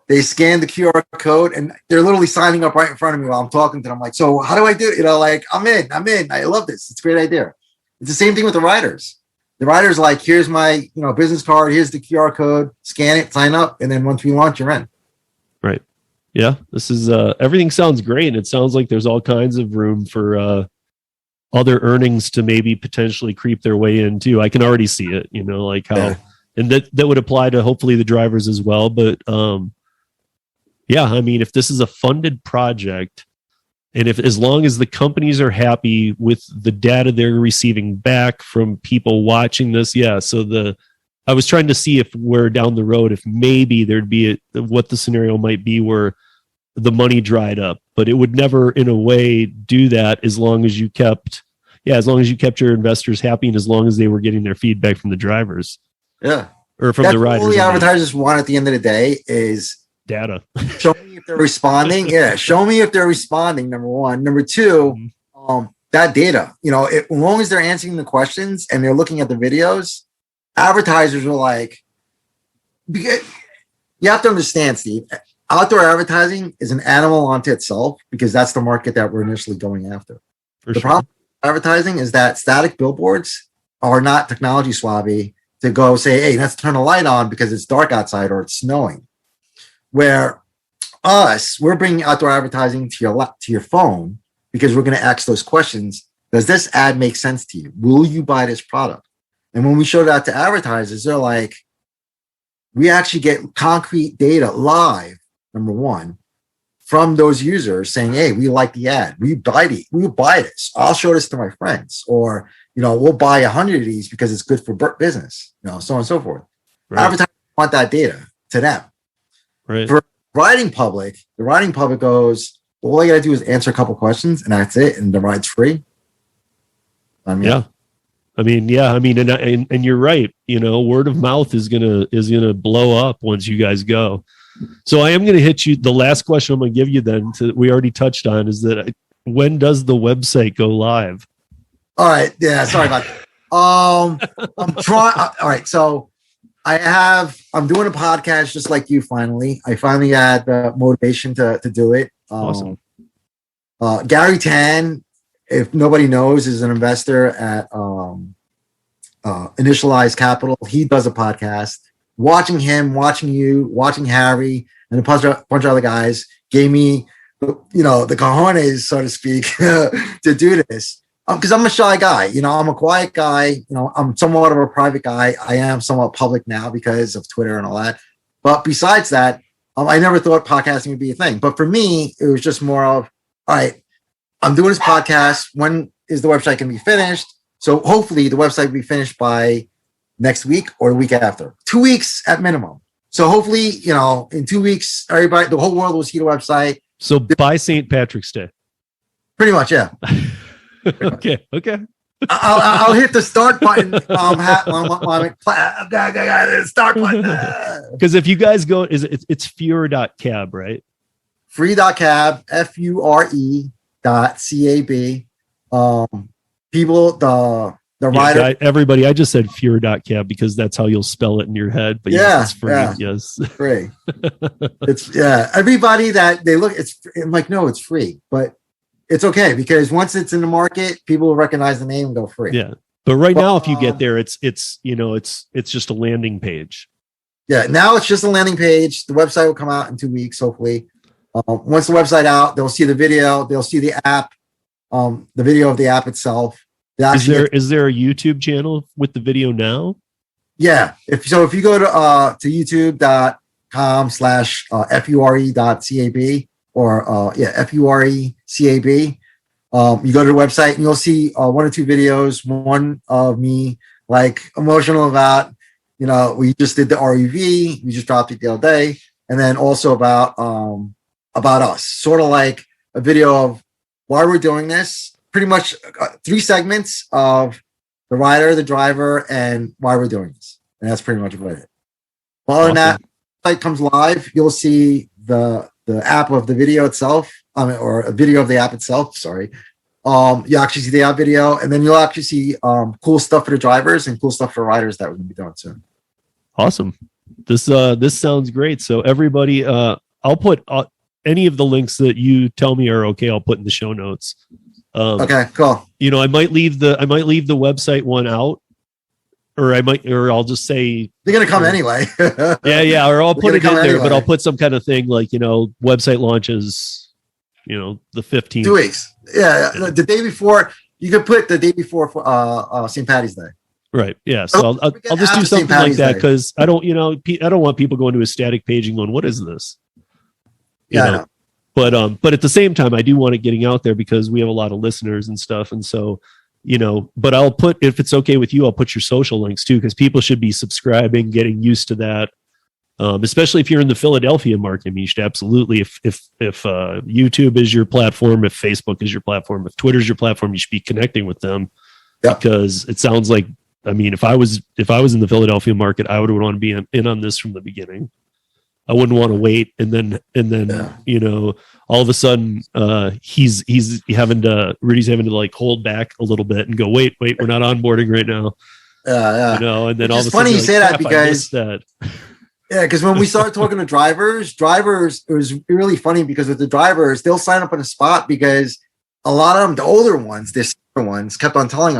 they scan the QR code and they're literally signing up right in front of me while I'm talking to them. I'm like, so how do I do it? Like, I'm in. I love this. It's a great idea. It's the same thing with the riders. The rider's like, here's my business card. Here's the QR code. Scan it, sign up. And then once we launch, you're in. Right. Yeah. This is everything sounds great. And it sounds like there's all kinds of room for other earnings to maybe potentially creep their way in too. I can already see it, like how, and that would apply to hopefully the drivers as well. But yeah, I mean, if this is a funded project and as long as the companies are happy with the data they're receiving back from people watching this. Yeah. So I was trying to see if we're down the road, if maybe there'd be what the scenario might be where the money dried up, but it would never in a way do that as long as you kept your investors happy and as long as they were getting their feedback from the drivers. Yeah. Or from the riders. All the advertisers want at the end of the day is data. Show me if they're responding. Yeah. Show me if they're responding. Number one. Number two, that data, as long as they're answering the questions and they're looking at the videos, advertisers are like, you have to understand, Steve, outdoor advertising is an animal unto itself because that's the market that we're initially going after. The problem with advertising is that static billboards are not technology savvy to go say, hey, let's turn a light on because it's dark outside or it's snowing. Where we're bringing outdoor advertising to your phone because we're going to ask those questions. Does this ad make sense to you? Will you buy this product? And when we show that to advertisers, they're like, we actually get concrete data live, number one, from those users saying, hey, we like the ad. We will buy this. I'll show this to my friends. Or, we'll buy 100 of these because it's good for business, so on and so forth. Right. Advertisers want that data to them. Right. For the riding public goes, well, all you gotta do is answer a couple questions and that's it, and the ride's free. And you're right. Word of mouth is gonna blow up once you guys go. So I am gonna hit you. The last question I'm gonna give you then, we already touched on, is that when does the website go live? All right. Yeah. Sorry about that. I'm trying. All right. So I'm doing a podcast just like you. I finally had the motivation to do it. Awesome. Gary Tan, if nobody knows, is an investor at Initialized Capital. He does a podcast. Watching him, watching you, watching Harry, and a bunch of other guys gave me, the cojones, so to speak, to do this. Because I'm a shy guy, I'm a quiet guy. I'm somewhat of a private guy. I am somewhat public now because of Twitter and all that. But besides that, I never thought podcasting would be a thing. But for me, it was just more of, all right, I'm doing this podcast. When is the website going to be finished? So hopefully the website will be finished by next week or the week after. 2 weeks at minimum. So hopefully, in 2 weeks, everybody, the whole world will see the website. So by St. Patrick's Day. Pretty much, yeah. Okay. I'll hit the start button. Start button. Because if you guys go, it's Fure.cab, right? Free.cab, FURE.CAB. People, the rider. Everybody, I just said Fure.cab because that's how you'll spell it in your head. But yes, it's free. Yeah. Yes, free. It's everybody that they look. I'm like, no, it's free, but. It's okay because once it's in the market, people will recognize the name and go free. Yeah, but now, if you get there, it's just a landing page. Yeah, now it's just a landing page. The website will come out in 2 weeks, hopefully. Once the website out, they'll see the video. They'll see the app, the video of the app itself. Is there a YouTube channel with the video now? Yeah. If you go to youtube.com/fure.cab. Or FURECAB. You go to the website and you'll see 1 or 2 videos. One of me emotional about, we just did the REV. We just dropped it the other day. and then also about us, sort of like a video of why we're doing this. Pretty much 3 segments of the rider, the driver, and why we're doing this, and that's pretty much about it. Well, awesome. That site comes live, you'll see the app of the video itself, or a video of the app itself. Sorry. You actually see the app video, and then you'll actually see cool stuff for the drivers and cool stuff for riders that we're going to be doing soon. Awesome. This sounds great. So everybody, I'll put any of the links that you tell me are okay. I'll put in the show notes. Okay, cool. I might leave the website one out, or I'll just say they're going to come anyway. yeah. Or I'll put it in there, anyway. But I'll put some kind of thing like, website launches, the 15th. 2 weeks. Yeah, the day before. You could put the day before St. Patty's Day. Right. Yeah. So I'll just do something like that, because I don't want people going to a static page and going, "What is this?" Yeah. But at the same time, I do want it getting out there because we have a lot of listeners and stuff, and so But I'll put, if it's okay with you, I'll put your social links too, because people should be subscribing, getting used to that. Especially if you're in the Philadelphia market, I mean, you should absolutely, if YouTube is your platform, if Facebook is your platform, if Twitter's your platform, you should be connecting with them. Yeah. Because it sounds like, I mean, if I was in the Philadelphia market, I would want to be in on this from the beginning. I wouldn't want to wait and then all of a sudden Rudy's having to like hold back a little bit and go, wait, we're not onboarding right now. Yeah. And then all of a sudden, funny you say that, because yeah, because when we started talking to drivers, it was really funny, because with the drivers, they'll sign up on a spot, because a lot of them, the older ones, the senior ones, kept on telling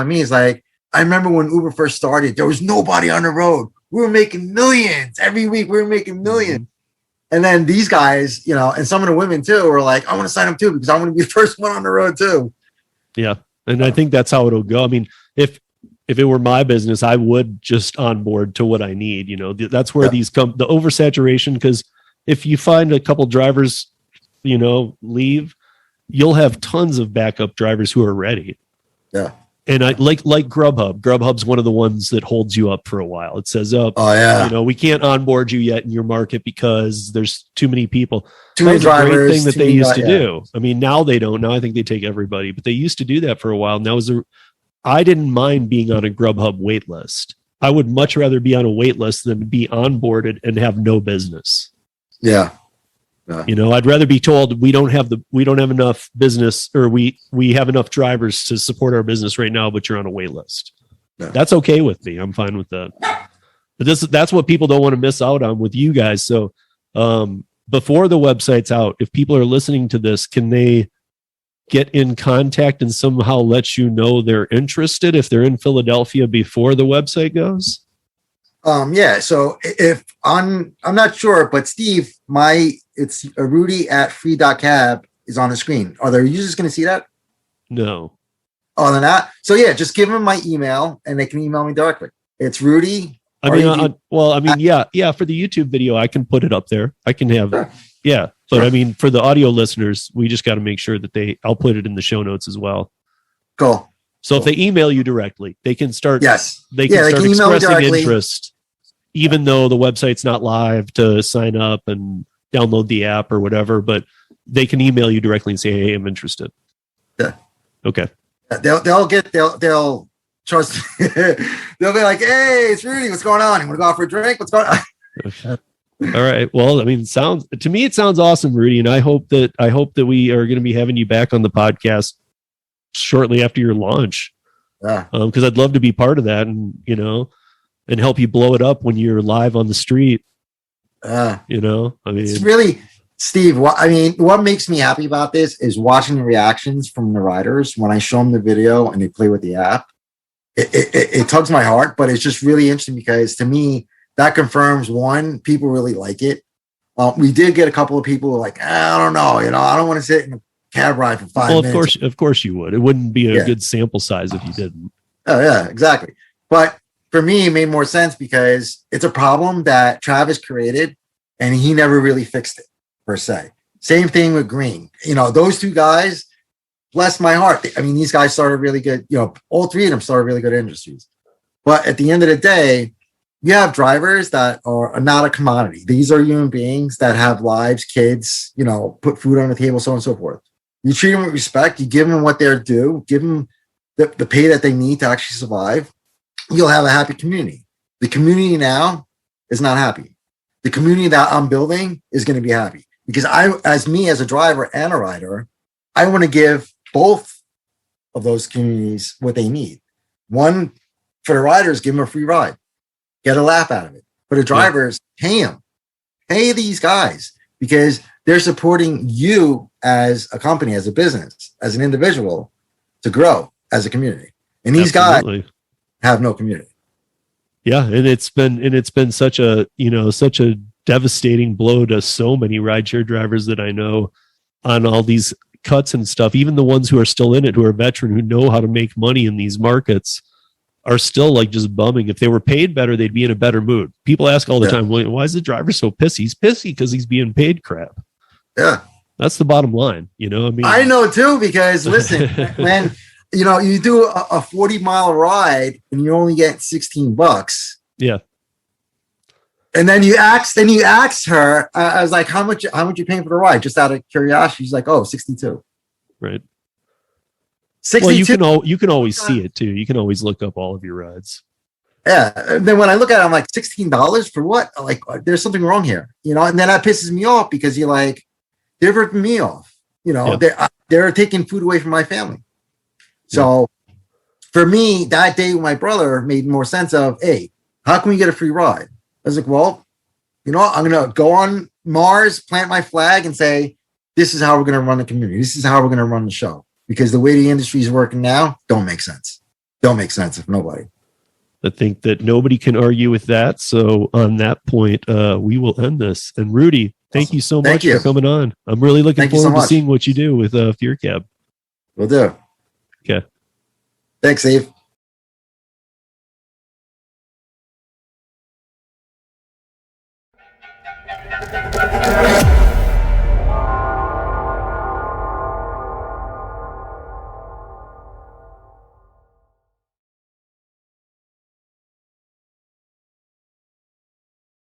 me, is like, I remember when Uber first started, there was nobody on the road. We were making millions every week. We were making millions. Mm-hmm. And then these guys, and some of the women too, were like, I want to sign up too, because I want to be the first one on the road too. Yeah. And I think that's how it'll go. I mean, if it were my business, I would just onboard to what I need. That's where these come, the oversaturation, because if you find a couple drivers, leave, you'll have tons of backup drivers who are ready. Yeah. And I like Grubhub. Grubhub's one of the ones that holds you up for a while. It says, we can't onboard you yet in your market because there's too many people. Too many drivers. Great thing that they used to do. I mean, now they don't. Now I think they take everybody, but they used to do that for a while. Now I didn't mind being on a Grubhub wait list. I would much rather be on a wait list than be onboarded and have no business. Yeah. I'd rather be told we don't have enough business, or we have enough drivers to support our business right now, but you're on a wait list. Yeah. That's okay with me. I'm fine with that. But that's what people don't want to miss out on with you guys. So before the website's out, if people are listening to this, can they get in contact and somehow let you know they're interested if they're in Philadelphia before the website goes? Yeah. So if I'm not sure, but Steve, it's Rudy at free.cab is on the screen. Are the users going to see that? No. Oh, they're not. So yeah, just give them my email and they can email me directly. It's Rudy. Yeah. For the YouTube video, I can put it up there. I can have, sure. Yeah. But sure. I mean, for the audio listeners, we just got to make sure that I'll put it in the show notes as well. Cool. So if they email you directly, they can start. Yes. They can start expressing interest, even though the website's not live to sign up and download the app or whatever. But they can email you directly and say, "Hey, I'm interested." Yeah. Okay. They'll trust. They'll be like, "Hey, it's Rudy. What's going on? You want to go out for a drink? What's going on?" Okay. All right. Well, I mean, it sounds awesome, Rudy, and I hope that we are going to be having you back on the podcast shortly after your launch. Yeah. Because I'd love to be part of that, and and help you blow it up when you're live on the street. I mean, it's really, Steve. What makes me happy about this is watching the reactions from the riders when I show them the video and they play with the app. It tugs my heart, but it's just really interesting because to me, that confirms, one, people really like it. We did get a couple of people who are like, I don't know, I don't want to sit in a cab ride for 5 minutes. Of course you would. It wouldn't be a good sample size if you didn't. Oh yeah, exactly. But for me, it made more sense because it's a problem that Travis created and he never really fixed it per se. Same thing with Green. Those two guys, bless my heart. I mean, these guys started really good, all three of them started really good industries. But at the end of the day, you have drivers that are not a commodity. These are human beings that have lives, kids, put food on the table, so on and so forth. You treat them with respect. You give them what they're due. Give them the pay that they need to actually survive. You'll have a happy community. The community now is not happy. The community that I'm building is going to be happy because as a driver and a rider, I want to give both of those communities what they need. One, for the riders, give them a free ride. Get a laugh out of it. For the drivers, pay them. Pay these guys because they're supporting you as a company, as a business, as an individual to grow as a community. And these guys have no community. Yeah, and it's been such a devastating blow to so many rideshare drivers that I know on all these cuts and stuff. Even the ones who are still in it, who are veteran, who know how to make money in these markets, are still like just bumming. If they were paid better, they'd be in a better mood. People ask all the time, why is the driver so pissy? He's pissy because he's being paid crap. Yeah. That's the bottom line. I know too, because listen, when you do a 40-mile ride and you only get $16. Yeah. And then you asked her, I was like, how much you paying for the ride? Just out of curiosity. She's like, 62. Right. 62. Well, you can always see it too. You can always look up all of your rides. Yeah. And then when I look at it, I'm like, $16 for what? Like, there's something wrong here, and then that pisses me off because you're like, they're ripping me off. They're taking food away from my family. So for me, that day with my brother made more sense of, hey, how can we get a free ride? I was like, well, I'm going to go on Mars, plant my flag and say, this is how we're going to run the community. This is how we're going to run the show. Because the way the industry is working now, don't make sense. Don't make sense if nobody. I think that nobody can argue with that. So on that point, we will end this. And Rudy, thank you so much for coming on. I'm really looking forward to seeing what you do with Fure Cab. Will do. Okay. Thanks, Steve.